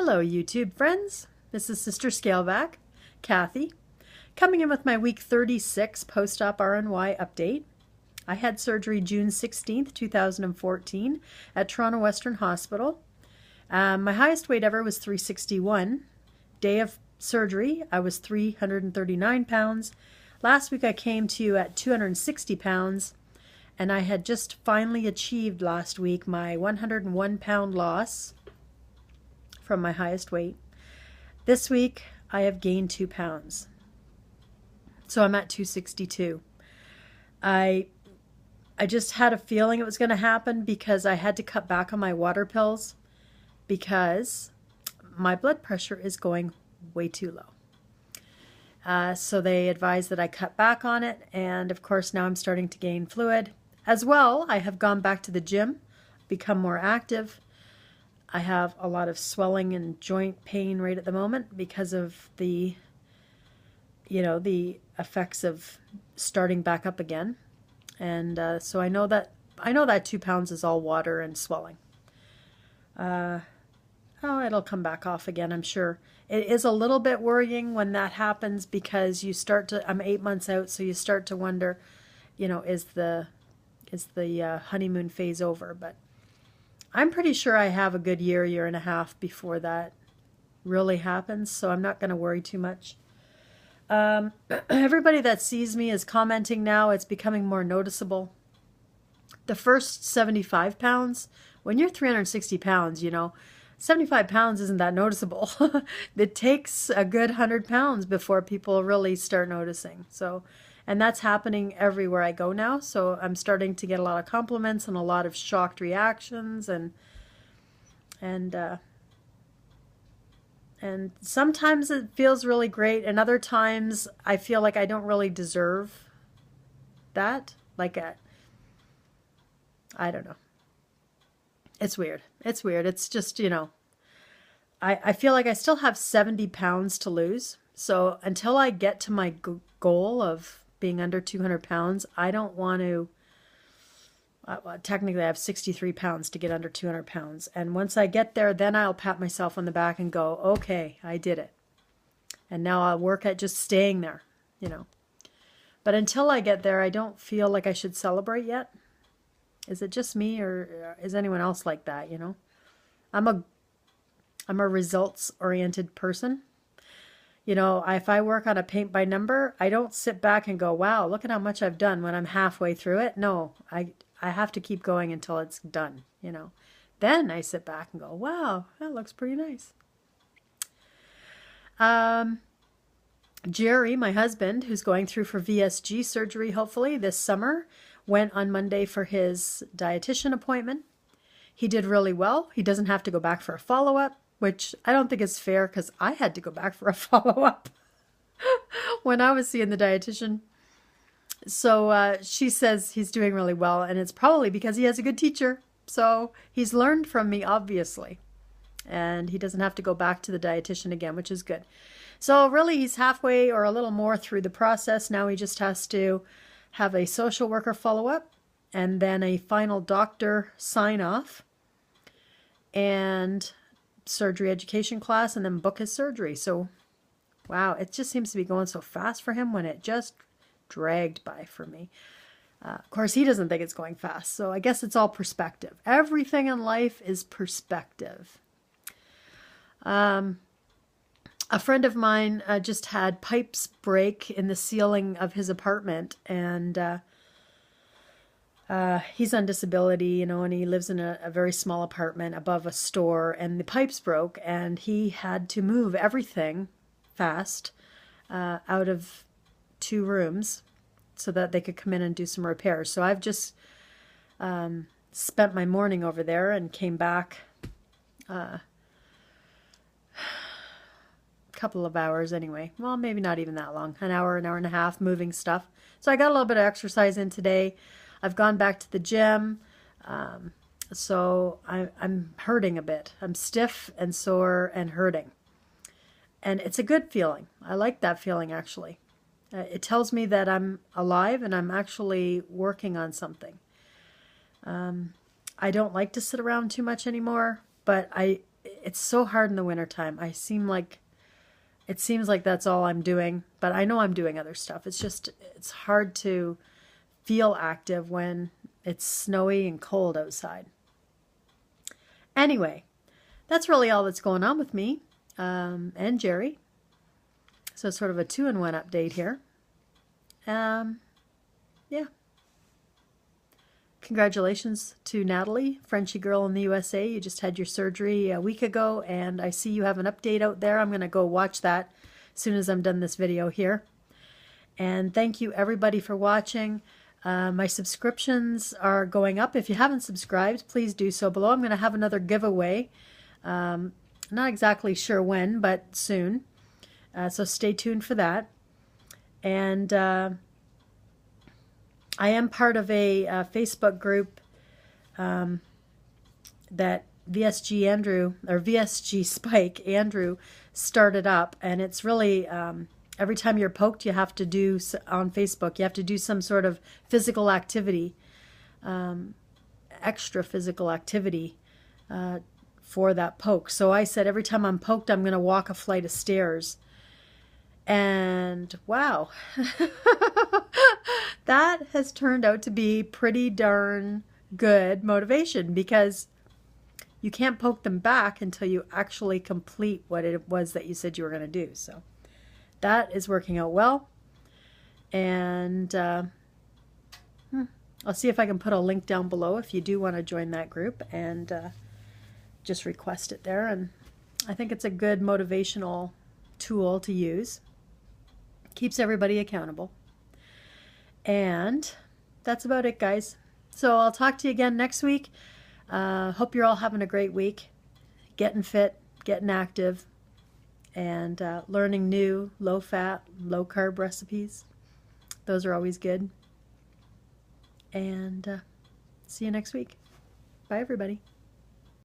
Hello YouTube friends, this is Sister Scaleback, Kathy, coming in with my week 36 post-op RNY update. I had surgery June 16th, 2014 at Toronto Western Hospital. My highest weight ever was 361. Day of surgery, I was 339 pounds. Last week I came to you at 260 pounds, and I had just finally achieved last week my 101 pound loss from my highest weight. This week I have gained 2 pounds. So I'm at 262. I just had a feeling it was going to happen because I had to cut back on my water pills because my blood pressure is going way too low. So they advised that I cut back on it, and of course now I'm starting to gain fluid. As well, I have gone back to the gym, become more active. I have a lot of swelling and joint pain right at the moment because of the effects of starting back up again. And so I know that 2 pounds is all water and swelling. It'll come back off again, I'm sure. It is a little bit worrying when that happens because you start to, I'm 8 months out, so you start to wonder, is the honeymoon phase over? But I'm pretty sure I have a good year and a half before that really happens, so I'm not going to worry too much. Everybody that sees me is commenting now. It's becoming more noticeable. The first 75 pounds, when you're 360 pounds, 75 pounds isn't that noticeable. It takes a good 100 pounds before people really start noticing. And that's happening everywhere I go now. So I'm starting to get a lot of compliments and a lot of shocked reactions, and sometimes it feels really great, and other times I feel like I don't really deserve that. I don't know. It's weird. It's weird. It's just, I feel like I still have 70 pounds to lose. So until I get to my goal of being under 200 pounds, I don't want to, technically I have 63 pounds to get under 200 pounds. And once I get there, then I'll pat myself on the back and go, okay, I did it. And now I'll work at just staying there, But until I get there, I don't feel like I should celebrate yet. Is it just me, or is anyone else like that, I'm a results-oriented person. If I work on a paint by number, I don't sit back and go, wow, look at how much I've done when I'm halfway through it. No, I have to keep going until it's done, Then I sit back and go, wow, that looks pretty nice. Jerry, my husband, who's going through for VSG surgery, hopefully this summer, went on Monday for his dietitian appointment. He did really well. He doesn't have to go back for a follow-up, which I don't think is fair because I had to go back for a follow-up when I was seeing the dietitian. So she says he's doing really well, and it's probably because he has a good teacher. So he's learned from me, obviously, and he doesn't have to go back to the dietitian again, which is good. So really he's halfway or a little more through the process. Now he just has to have a social worker follow-up and then a final doctor sign-off and surgery education class, and then book his surgery. So wow, it just seems to be going so fast for him when it just dragged by for me. Of course, he doesn't think it's going fast, so I guess it's all perspective. Everything in life is perspective. A friend of mine just had pipes break in the ceiling of his apartment, and he's on disability, and he lives in a very small apartment above a store, and the pipes broke, and he had to move everything fast out of 2 rooms so that they could come in and do some repairs. So I've just spent my morning over there and came back a couple of hours anyway. Well, maybe not even that long. An hour and a half moving stuff. So I got a little bit of exercise in today. I've gone back to the gym, so I'm hurting a bit. I'm stiff and sore and hurting. And it's a good feeling. I like that feeling, actually. It tells me that I'm alive and I'm actually working on something. I don't like to sit around too much anymore, but it's so hard in the wintertime. It seems like that's all I'm doing, but I know I'm doing other stuff. It's hard to feel active when it's snowy and cold outside. Anyway, that's really all that's going on with me and Jerry. So sort of a 2-in-1 update here. Yeah. Congratulations to Natalie, Frenchy girl in the USA. You just had your surgery a week ago, and I see you have an update out there. I'm going to go watch that as soon as I'm done this video here. And thank you everybody for watching. My subscriptions are going up. If you haven't subscribed, please do so below. I'm going to have another giveaway. Not exactly sure when, but soon. So stay tuned for that. And I am part of a Facebook group that VSG Spike Andrew started up, and it's really every time you're poked, you have to do on Facebook. You have to do some sort of physical activity, extra physical activity for that poke. So I said every time I'm poked, I'm going to walk a flight of stairs. And wow, that has turned out to be pretty darn good motivation, because you can't poke them back until you actually complete what it was that you said you were going to do. So that is working out well. And I'll see if I can put a link down below if you do want to join that group, and just request it there. And I think it's a good motivational tool to use. Keeps everybody accountable. And that's about it, guys. So I'll talk to you again next week. Hope you're all having a great week. Getting fit, getting active, and learning new low-fat, low-carb recipes. Those are always good. And see you next week. Bye, everybody.